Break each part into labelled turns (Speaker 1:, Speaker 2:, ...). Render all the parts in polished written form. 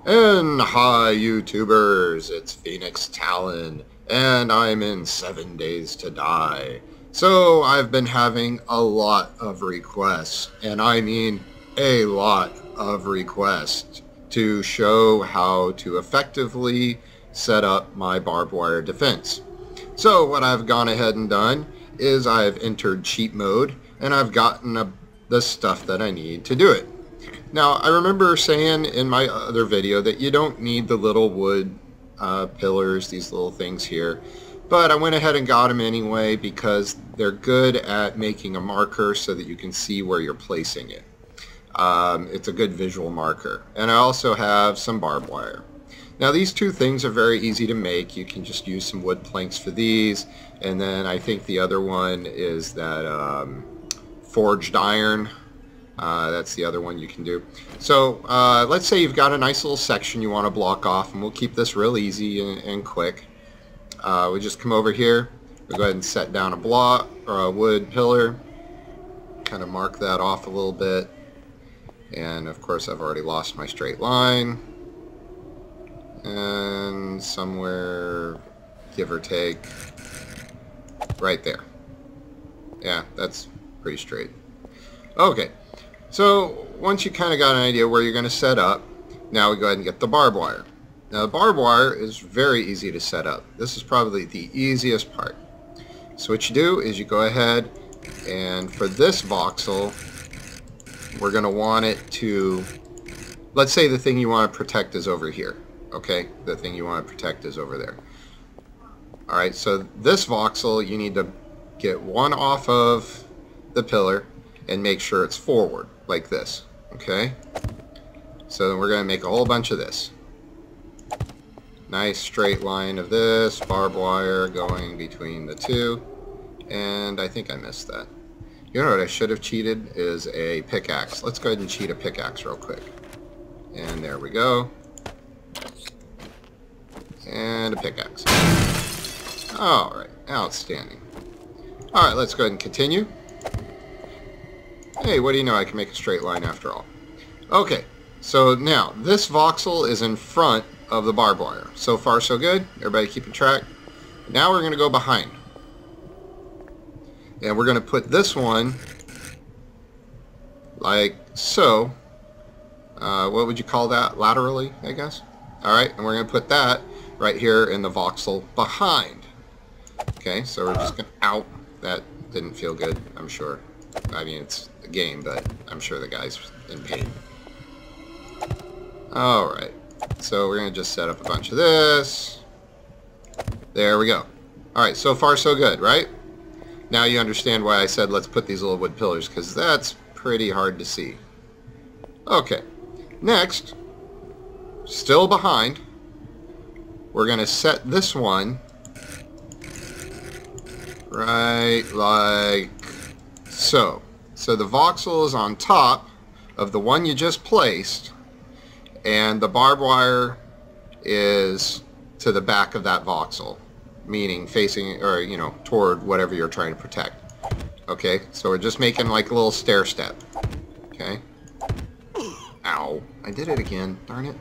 Speaker 1: And hi YouTubers, it's Phoenix Talon, and I'm in 7 Days to Die. So I've been having a lot of requests, and I mean a lot of requests, to show how to effectively set up my barbed wire defense. So what I've gone ahead and done is I've entered cheat mode, and I've gotten the stuff that I need to do it. Now, I remember saying in my other video that you don't need the little wood pillars, these little things here, but I went ahead and got them anyway because they're good at making a marker so that you can see where you're placing it. It's a good visual marker. And I also have some barbed wire. Now, these two things are very easy to make. You can just use some wood planks for these, and then I think the other one is that forged iron. That's the other one you can do. So let's say you've got a nice little section you want to block off, and we'll keep this real easy and quick. We just come over here, we'll go ahead and set down a block or a wood pillar, kind of mark that off a little bit, and of course I've already lost my straight line, and somewhere, give or take, right there. Yeah, that's pretty straight. Okay. So once you kind of got an idea where you're going to set up, now we go ahead and get the barbed wire. Now the barbed wire is very easy to set up. This is probably the easiest part. So what you do is you go ahead and for this voxel, we're going to want it to, let's say the thing you want to protect is over here. Okay, the thing you want to protect is over there. Alright, so this voxel you need to get one off of the pillar and make sure it's forward like this. Okay, so then we're going to make a whole bunch of this. Nice straight line of this barbed wire going between the two, and I think I missed that. You know what I should have cheated is a pickaxe. Let's go ahead and cheat a pickaxe real quick, and there we go, and a pickaxe. Alright, outstanding. Alright, let's go ahead and continue. Hey, what do you know, I can make a straight line after all. Okay, so now, this voxel is in front of the barbed wire. So far, so good. Everybody keeping track? Now we're going to go behind. And we're going to put this one like so. What would you call that? Laterally, I guess? Alright, and we're going to put that right here in the voxel behind. Okay, so we're just going to... Ow! That didn't feel good, I'm sure. I mean, it's a game, but I'm sure the guy's in pain. Alright, so we're going to just set up a bunch of this. There we go. Alright, so far so good, right? Now you understand why I said let's put these little wood pillars, because that's pretty hard to see. Okay, next, still behind, we're going to set this one right like so. So the voxel is on top of the one you just placed, and the barbed wire is to the back of that voxel, meaning facing, or you know, toward whatever you're trying to protect. Okay, so we're just making like a little stair step. Okay. Ow, I did it again, darn it.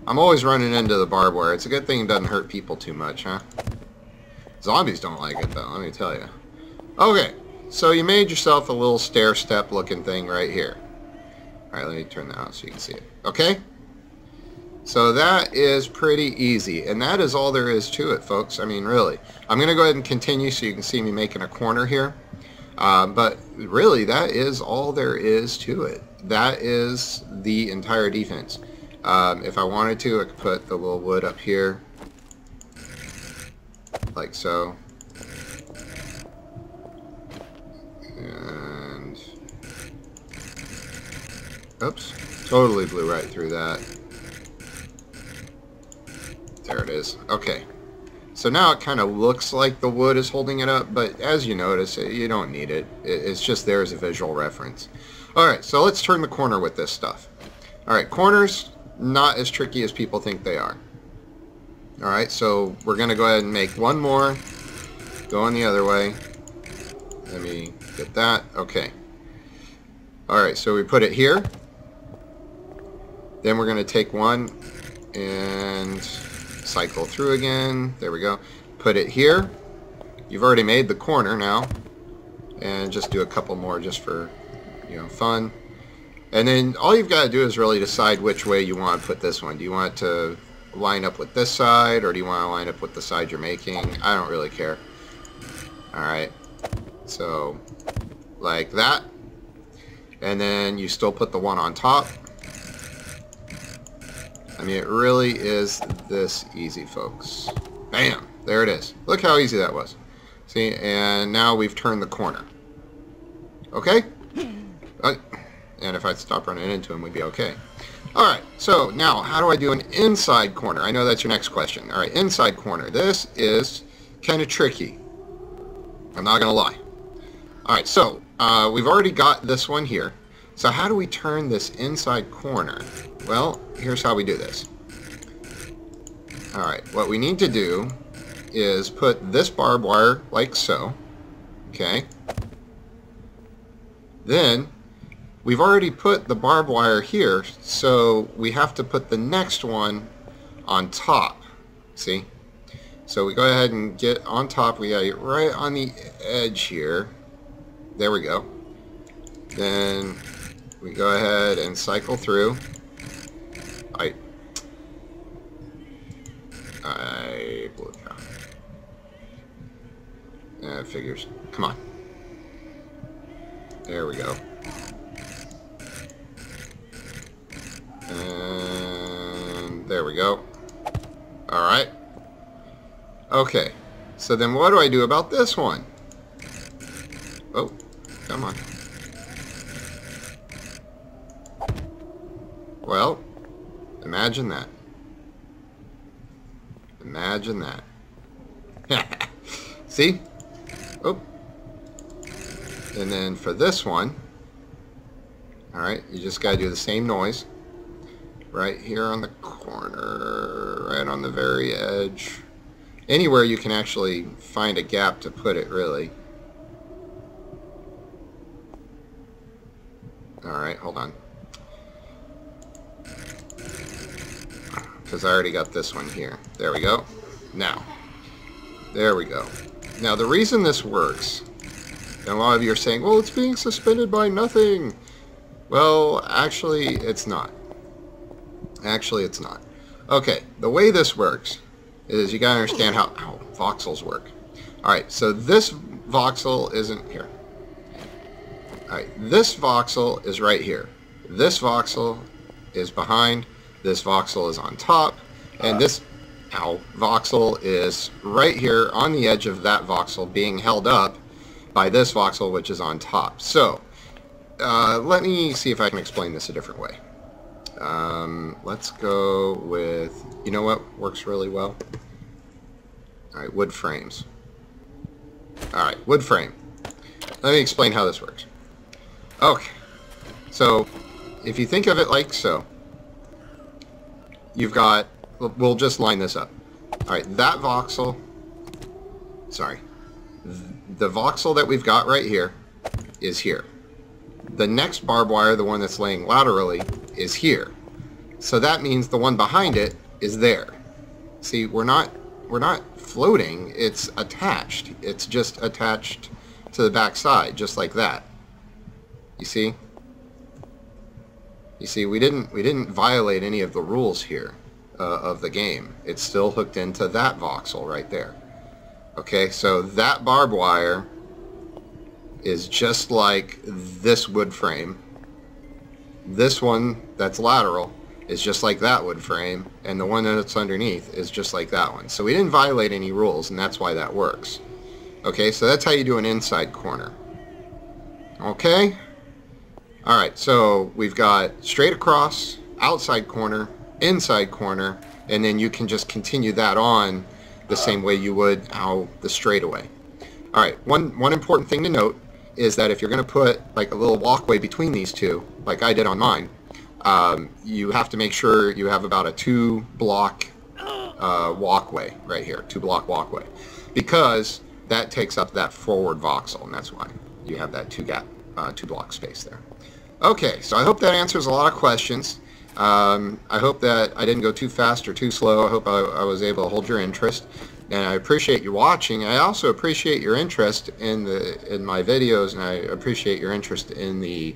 Speaker 1: I'm always running into the barbed wire. It's a good thing it doesn't hurt people too much, huh? Zombies don't like it though, let me tell you. Okay. So you made yourself a little stair step looking thing right here. Alright, let me turn that out so you can see it. Okay? So that is pretty easy. And that is all there is to it, folks. I mean, really. I'm going to go ahead and continue so you can see me making a corner here. But really, that is all there is to it. That is the entire defense. If I wanted to, I could put the little wood up here. Like so. And oops, totally blew right through that. There it is. Okay, so now it kind of looks like the wood is holding it up, but as you notice, you don't need it. It's just there as a visual reference. Alright, so let's turn the corner with this stuff. Alright, corners, not as tricky as people think they are. Alright, so we're going to go ahead and make one more, going the other way. Let me get that. Okay. Alright, so we put it here. Then we're going to take one and cycle through again. There we go. Put it here. You've already made the corner now. And just do a couple more just for, you know, fun. And then all you've got to do is really decide which way you want to put this one. Do you want it to line up with this side, or do you want to line up with the side you're making? I don't really care. Alright. So, like that. And then you still put the one on top. I mean, it really is this easy, folks. Bam! There it is. Look how easy that was. See, and now we've turned the corner. Okay? And if I stop running into him, we'd be okay. Alright, so now, how do I do an inside corner? I know that's your next question. Alright, inside corner. This is kind of tricky. I'm not going to lie. Alright, so, we've already got this one here. So how do we turn this inside corner? Well, here's how we do this. Alright, what we need to do is put this barbed wire like so. Okay. Then, we've already put the barbed wire here, so we have to put the next one on top. See? So we go ahead and get on top. We got it right on the edge here. There we go. Then we go ahead and cycle through. I blew it out. Yeah, it figures. Come on. There we go. And there we go. Alright. Okay. So then what do I do about this one? Oh, come on. Well, imagine that. Imagine that. See? Oh. And then for this one, alright, you just gotta do the same noise. Right here on the corner, right on the very edge. Anywhere you can actually find a gap to put it, really. Alright, hold on. Because I already got this one here. There we go. Now. There we go. Now, the reason this works, and a lot of you are saying, well, it's being suspended by nothing. Well, actually, it's not. Actually, it's not. Okay, the way this works is you gotta understand how voxels work. Alright, so this voxel isn't here. Alright, this voxel is right here. This voxel is behind. This voxel is on top. And this voxel is right here on the edge of that voxel being held up by this voxel, which is on top. So, let me see if I can explain this a different way. Let's go with, you know what works really well? Alright, wood frames. Alright, wood frame. Let me explain how this works. Okay, so if you think of it like so, you've got, we'll just line this up. Alright, that voxel, sorry, the voxel that we've got right here is here. The next barbed wire, the one that's laying laterally, is here. So that means the one behind it is there. See, we're not floating, it's attached. It's just attached to the back side, just like that. You see? You see, we didn't violate any of the rules here of the game. It's still hooked into that voxel right there. Okay, so that barbed wire is just like this wood frame. This one that's lateral is just like that wood frame, and the one that's underneath is just like that one. So we didn't violate any rules, and that's why that works. Okay, so that's how you do an inside corner. Okay? Alright, so we've got straight across, outside corner, inside corner, and then you can just continue that on the same way you would the straightaway. Alright, one important thing to note is that if you're going to put like a little walkway between these two, like I did on mine, you have to make sure you have about a 2-block walkway right here, 2-block walkway, because that takes up that forward voxel, and that's why you have that 2-block space there. Okay, so I hope that answers a lot of questions. I hope that I didn't go too fast or too slow. I hope I was able to hold your interest, and I appreciate you watching. I also appreciate your interest in my videos, and I appreciate your interest in the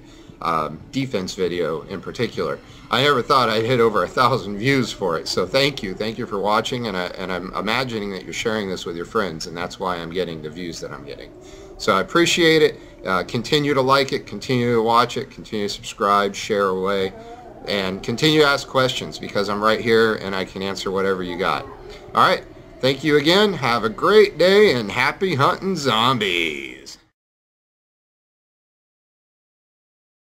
Speaker 1: defense video in particular. I never thought I'd hit over 1,000 views for it, so thank you for watching, and I'm imagining that you're sharing this with your friends, and that's why I'm getting the views that I'm getting. So I appreciate it. Continue to like it, continue to watch it, continue to subscribe, share away, and continue to ask questions, because I'm right here and I can answer whatever you got. Alright, thank you again, have a great day, and happy hunting zombies!